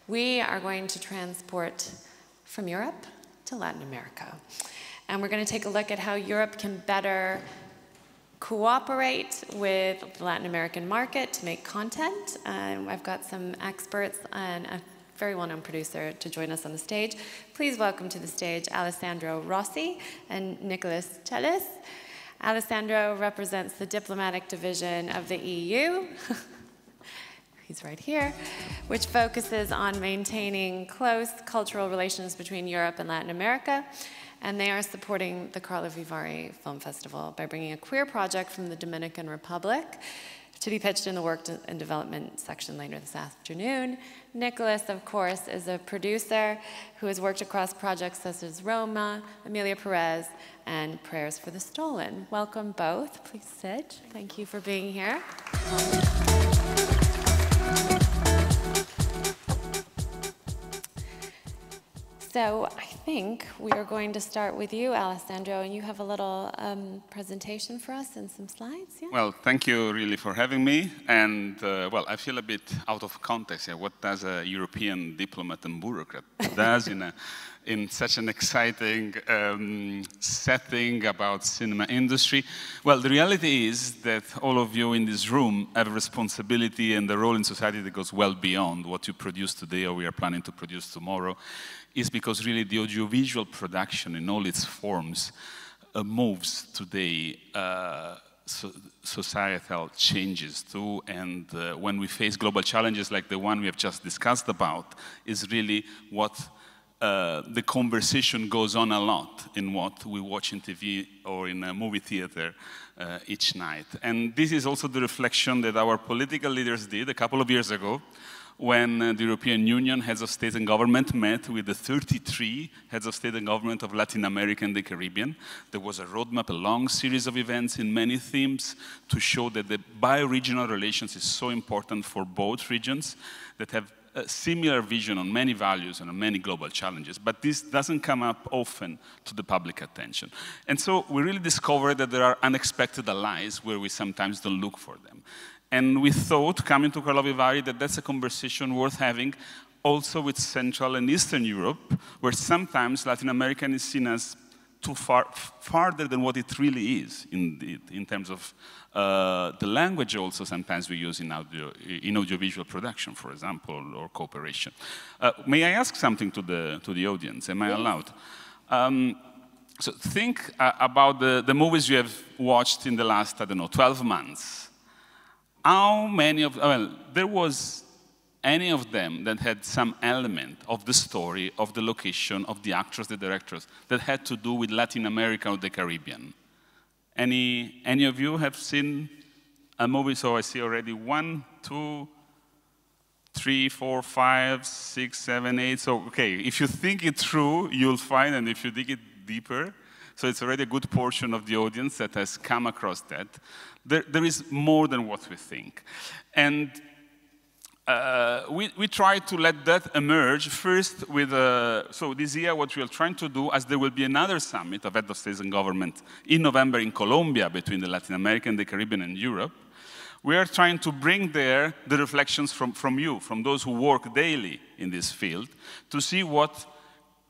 We are going to transport from Europe to Latin America. And we're going to take a look at how Europe can better cooperate with the Latin American market to make content. And I've got some experts and a very well-known producer to join us on the stage. Please welcome to the stage Alessandrem Rossim and Nicolasem Celisem. Alessandro represents the diplomatic division of the EU. He's right here, which focuses on maintaining close cultural relations between Europe and Latin America. And they are supporting the Carlo Vivari Film Festival by bringing a queer project from the Dominican Republic to be pitched in the Work and Development section later this afternoon. Nicolas, of course, is a producer who has worked across projects such as Roma, Emilia Perez, and Prayers for the Stolen. Welcome both. Please sit. Thank you for being here. So I think we are going to start with you, Alessandro, and you have a little presentation for us and some slides. Yeah? Well, thank you really for having me. And well, I feel a bit out of context here. What does a European diplomat and bureaucrat does in such an exciting setting about cinema industry? Well, the reality is that all of you in this room have a responsibility and a role in society that goes well beyond what you produce today or we are planning to produce tomorrow. Is because really the audiovisual production in all its forms moves today societal changes too, and when we face global challenges like the one we have just discussed about, is really what the conversation goes on a lot in what we watch in TV or in a movie theater each night. And this is also the reflection that our political leaders did a couple of years ago, when the European Union heads of state and government met with the 33 heads of state and government of Latin America and the Caribbean. There was a roadmap, a long series of events in many themes to show that the bi-regional relations is so important for both regions that have a similar vision on many values and on many global challenges. But this doesn't come up often to the public attention. And so we really discovered that there are unexpected allies where we sometimes don't look for them. And we thought, coming to Carlo Vivari, that that's a conversation worth having also with Central and Eastern Europe, where sometimes Latin America is seen as too farther than what it really is in terms of the language also sometimes we use in audiovisual production, for example, or cooperation. May I ask something to the audience? Am I allowed? So think about the movies you have watched in the last, I don't know, 12 months. How many of, well, there was any of them that had some element of the story, of the location, of the actors, the directors, that had to do with Latin America or the Caribbean? Any of you have seen a movie? So I see already 1, 2, 3, 4, 5, 6, 7, 8. So, okay, if you think it through, you'll find, and if you dig it deeper, so it's already a good portion of the audience that has come across that. There is more than what we think. And we try to let that emerge first with, so this year what we are trying to do, as there will be another summit of heads of states and government in November in Colombia between the Latin American, the Caribbean, and Europe, we are trying to bring there the reflections from you, from those who work daily in this field, to see what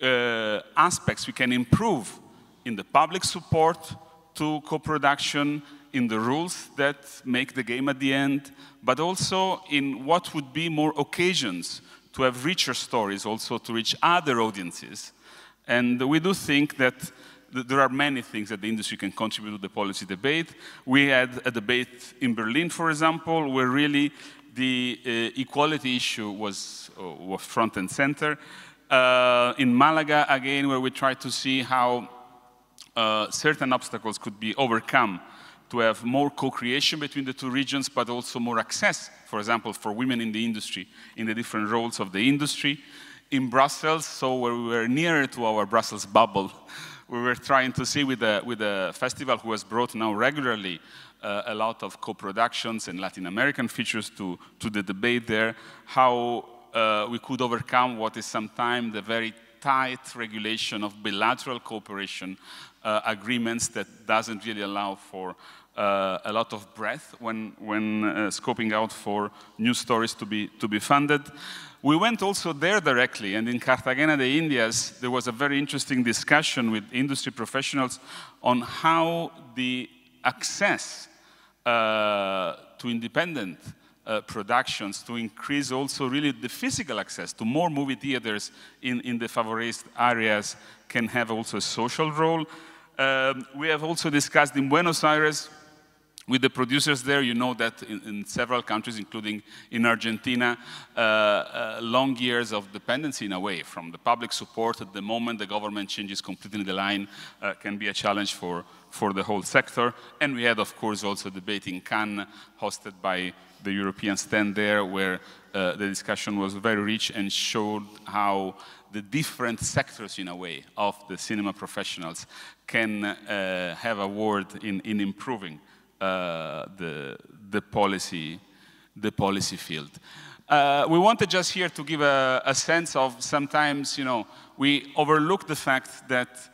aspects we can improve in the public support to co-production, in the rules that make the game at the end, but also in what would be more occasions to have richer stories, also to reach other audiences. And we do think that there are many things that the industry can contribute to the policy debate. We had a debate in Berlin, for example, where really the equality issue was front and center. In Malaga, again, where we tried to see how certain obstacles could be overcome to have more co-creation between the two regions, but also more access, for example, for women in the industry, in the different roles of the industry. In Brussels, so where we were nearer to our Brussels bubble, we were trying to see with the festival who has brought now regularly a lot of co-productions and Latin American features to the debate there, how we could overcome what is sometimes the very tight regulation of bilateral cooperation agreements that doesn't really allow for a lot of breadth when scoping out for new stories to be funded. We went also there directly, and in Cartagena de Indias, there was a very interesting discussion with industry professionals on how the access to independent productions, to increase also really the physical access to more movie theaters in the favorized areas, can have also a social role. We have also discussed in Buenos Aires with the producers there. You know that in several countries, including in Argentina, long years of dependency in a way from the public support. At the moment the government changes completely the line, can be a challenge for the whole sector. And we had, of course, also debate in Cannes, hosted by the European stand there, where the discussion was very rich and showed how the different sectors, in a way, of the cinema professionals can have a word in improving the policy field. We wanted just here to give a sense of sometimes, we overlook the fact that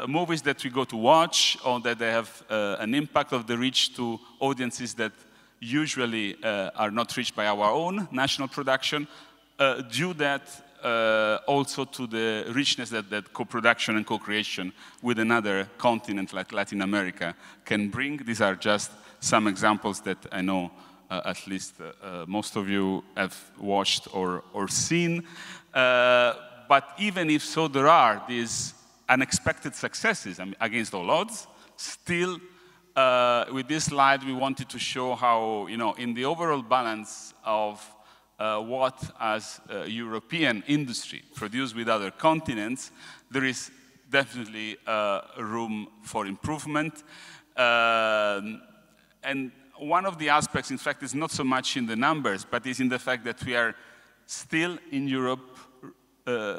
movies that we go to watch, or that they have an impact of the reach to audiences that usually are not reached by our own national production, due that also to the richness that co-production and co-creation with another continent like Latin America can bring. These are just some examples that I know at least most of you have watched or seen. But even if so, there are these unexpected successes. I mean, against all odds, still with this slide we wanted to show how, in the overall balance of what as European industry produced with other continents, there is definitely room for improvement. And one of the aspects, in fact, is not so much in the numbers, but is in the fact that we are still in Europe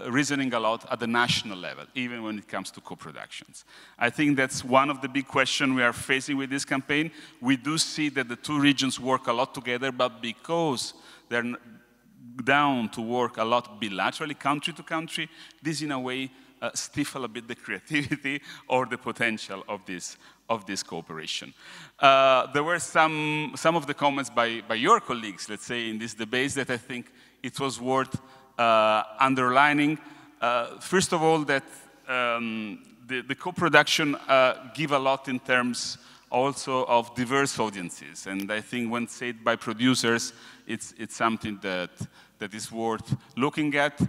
reasoning a lot at the national level, even when it comes to co-productions. I think that's one of the big questions we are facing with this campaign. We do see that the two regions work a lot together, but because they're down to work a lot bilaterally, country to country, this in a way stifle a bit the creativity or the potential of this cooperation. There were some of the comments by your colleagues, let's say, in this debate that I think it was worth underlining. First of all, that the co-production give a lot in terms also of diverse audiences, and I think when said by producers, it's something that is worth looking at.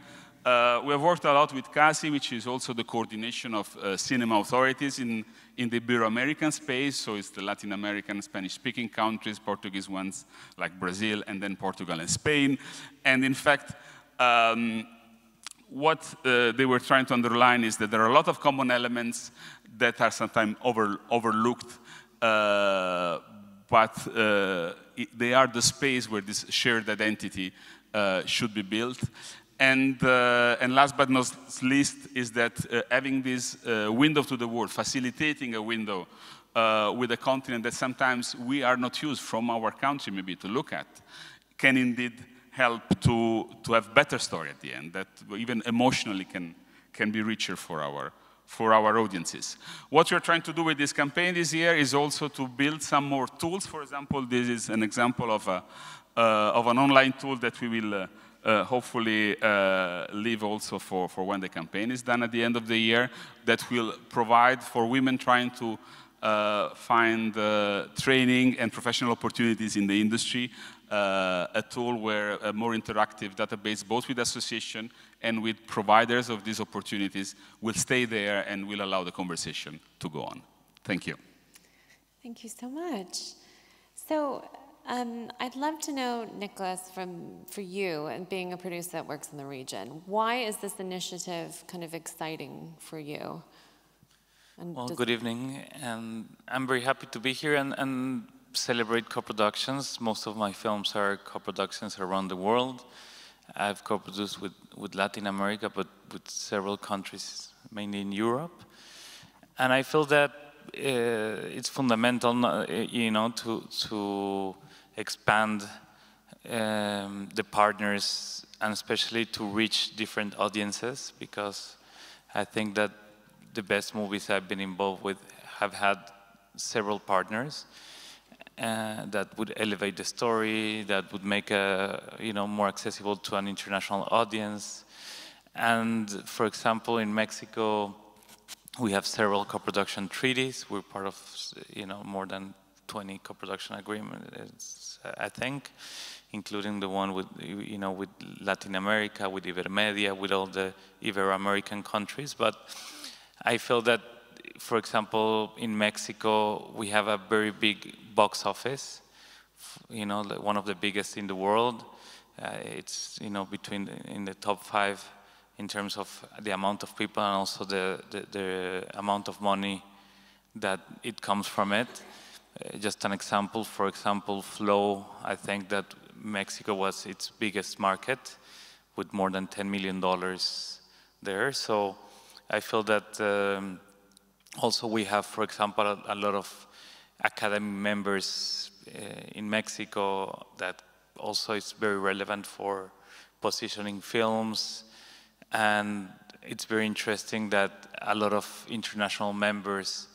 We have worked a lot with CASI, which is also the coordination of cinema authorities in the Ibero-American space, so it's the Latin American, Spanish-speaking countries, Portuguese ones like Brazil, and then Portugal and Spain. And in fact, what they were trying to underline is that there are a lot of common elements that are sometimes overlooked, but they are the space where this shared identity should be built. And last but not least is that having this window to the world, facilitating a window with a continent that sometimes we are not used from our country maybe to look at, can indeed help to have better story at the end, that even emotionally can be richer for our audiences. What we're trying to do with this campaign this year is also to build some more tools. For example, this is an example of an online tool that we will hopefully leave also for when the campaign is done at the end of the year, that will provide for women trying to find training and professional opportunities in the industry, a tool where a more interactive database, both with association and with providers of these opportunities, will stay there and will allow the conversation to go on. Thank you. Thank you so much. So I'd love to know, Nicolas, for you, and being a producer that works in the region, why is this initiative kind of exciting for you? And well, good evening, and I'm very happy to be here and celebrate co-productions. Most of my films are co-productions around the world. I've co-produced with Latin America, but with several countries, mainly in Europe. And I feel that it's fundamental, to expand the partners, and especially to reach different audiences, because I think that the best movies I've been involved with have had several partners. that would elevate the story, that would make it more accessible to an international audience. And for example, in Mexico, we have several co-production treaties. We're part of more than 20 co-production agreements, I think, including the one with with Latin America, with Ibermedia, with all the Ibero-American countries. But I feel that, for example, in Mexico, we have a very big box office, one of the biggest in the world. It's in the top 5 in terms of the amount of people and also the amount of money that it comes from it. Just an example, for example, Flow, I think that Mexico was its biggest market with more than $10 million there. So I feel that also we have, for example, a lot of academy members in Mexico that also is very relevant for positioning films. And it's very interesting that a lot of international members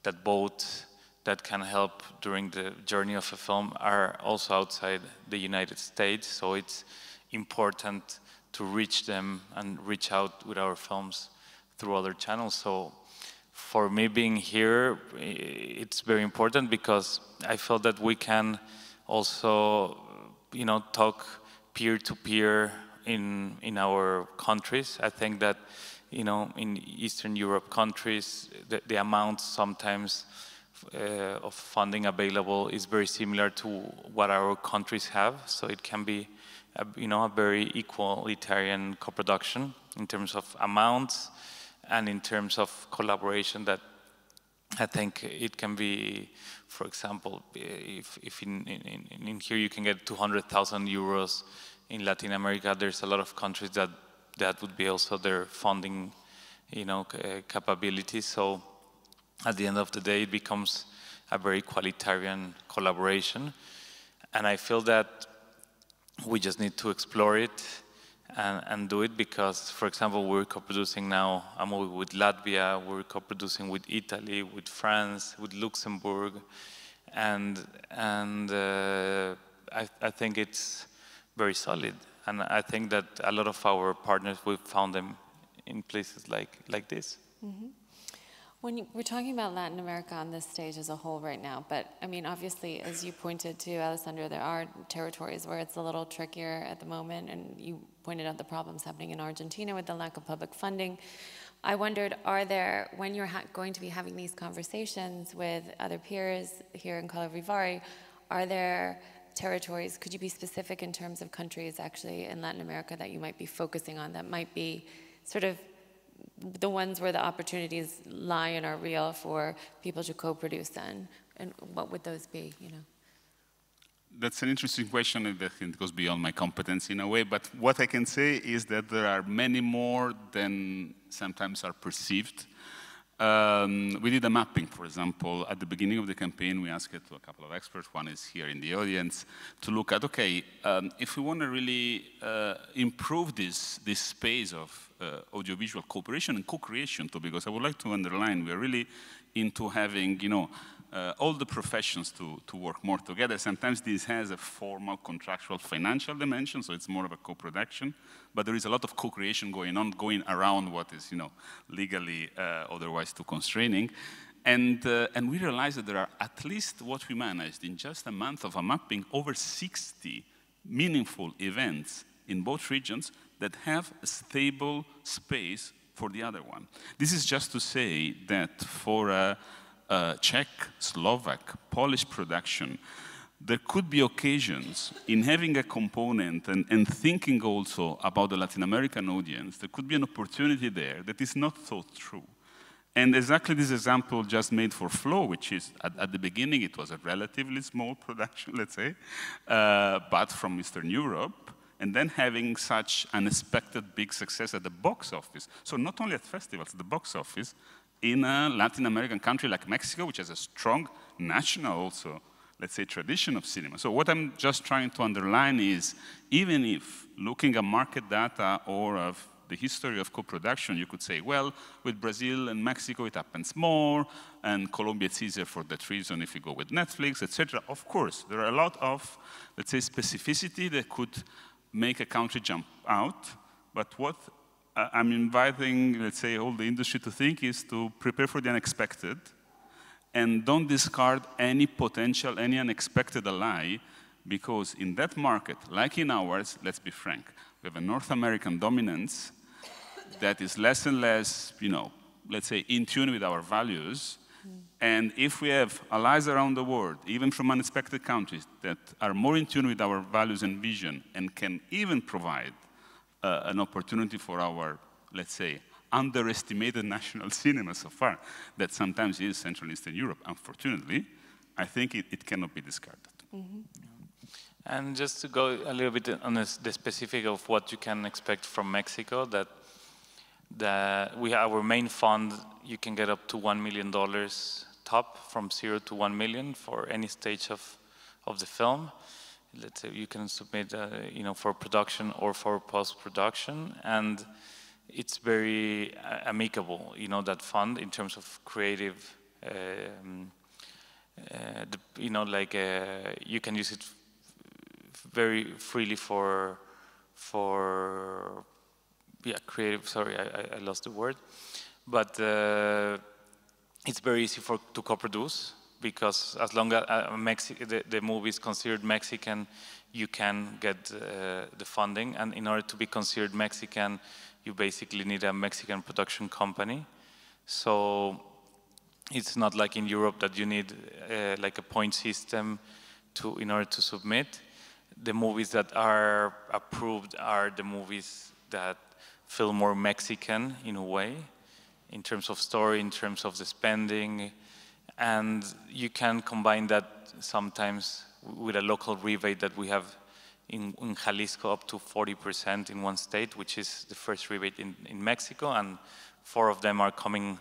that vote, that can help during the journey of a film, are also outside the United States. So it's important to reach them and reach out with our films through other channels. So for me, being here, it's very important because I feel that we can also, talk peer-to-peer in our countries. I think that, in Eastern Europe countries, the amount sometimes of funding available is very similar to what our countries have. So it can be, a very equalitarian co-production in terms of amounts and in terms of collaboration. That I think it can be, for example, if in here you can get 200,000 euros. In Latin America, there's a lot of countries that would be also their funding, capabilities. So at the end of the day, it becomes a very equalitarian collaboration. And I feel that we just need to explore it and do it because, for example, we're co-producing now a movie with Latvia, we're co-producing with Italy, with France, with Luxembourg. And I think it's very solid. And I think that a lot of our partners, we've found them in places like this. Mm-hmm. When we're talking about Latin America on this stage as a whole right now, but I mean, obviously, as you pointed to, Alessandro, there are territories where it's a little trickier at the moment, and you pointed out the problems happening in Argentina with the lack of public funding. I wondered, are there, when you're going to be having these conversations with other peers here in Calorivari, are there territories, could you be specific in terms of countries actually in Latin America that you might be focusing on that might be sort of the ones where the opportunities lie and are real for people to co-produce then? And what would those be, That's an interesting question, and I think it goes beyond my competence in a way, but what I can say is that there are many more than sometimes are perceived. We did a mapping, for example, at the beginning of the campaign. We asked it to a couple of experts, one is here in the audience, to look at, okay, if we want to really improve this space of audiovisual cooperation and co-creation too, because I would like to underline, we're really into having, all the professions to work more together. Sometimes this has a formal, contractual, financial dimension, so it's more of a co-production, but there is a lot of co-creation going on, going around what is, legally otherwise too constraining. And we realized that there are at least what we managed in just a month of a mapping, over 60 meaningful events in both regions that have a stable space for the other one. This is just to say that for a Czech, Slovak, Polish production, there could be occasions in having a component and thinking also about the Latin American audience, there could be an opportunity there that is not thought through. And exactly this example just made for Flow, which is, at the beginning, it was a relatively small production, let's say, but from Eastern Europe, and then having such unexpected big success at the box office. So not only at festivals, at the box office, in a Latin American country like Mexico, which has a strong national also let's say, tradition of cinema. So what I'm just trying to underline is, even if looking at market data or of the history of co-production, you could say, well, with Brazil and Mexico, it happens more, and Colombia, it's easier for that reason if you go with Netflix, etc. Of course, there are a lot of, let's say, specificity that could make a country jump out, but what I'm inviting, let's say, all the industry to think is to prepare for the unexpected, and don't discard any potential, any unexpected ally, because in that market, like in ours, let's be frank, we have a North American dominance that is less and less, let's say, in tune with our values. And if we have allies around the world, even from unexpected countries, that are more in tune with our values and vision and can even provide an opportunity for our, let's say, underestimated national cinema so far, that sometimes is Central and Eastern Europe, unfortunately, I think it cannot be discarded. Mm-hmm. And just to go a little bit on the specific of what you can expect from Mexico, that we have our main fund, you can get up to $1 million top, from 0 to 1 million for any stage of the film. Let's say you can submit, for production or for post-production, and it's very amicable, that fund in terms of creative, you can use it very freely for creative, sorry, I lost the word. But it's very easy to co-produce, because as long as the movie is considered Mexican, you can get the funding. And in order to be considered Mexican, you basically need a Mexican production company. So it's not like in Europe that you need like a point system in order to submit. The movies that are approved are the movies that feel more Mexican in a way, in terms of story, in terms of the spending, and you can combine that sometimes with a local rebate that we have in Jalisco, up to 40% in one state, which is the first rebate in Mexico, and 4 of them are coming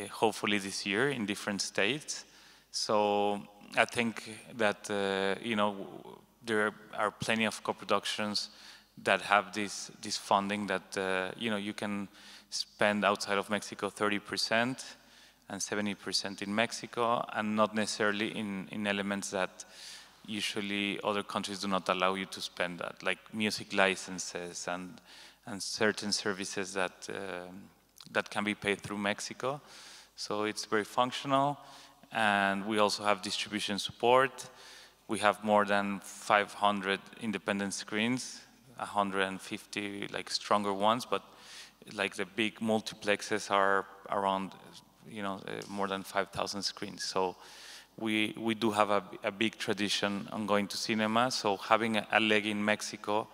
hopefully this year in different states. So I think that there are plenty of co-productions that have this funding that you can spend outside of Mexico 30% and 70% in Mexico, and not necessarily in elements that usually other countries do not allow you to spend that, like music licenses and certain services that can be paid through Mexico. So it's very functional, and we also have distribution support. We have more than 500 independent screens, 150 like stronger ones, but like the big multiplexes are around, more than 5,000 screens. So we do have a big tradition on going to cinema. So having a leg in Mexico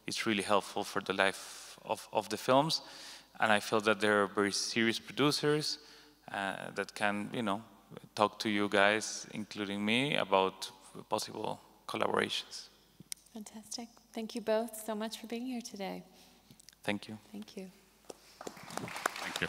is really helpful for the life of the films. And I feel that there are very serious producers that can, talk to you guys, including me, about possible collaborations. Fantastic. Thank you both so much for being here today. Thank you. Thank you. Thank you.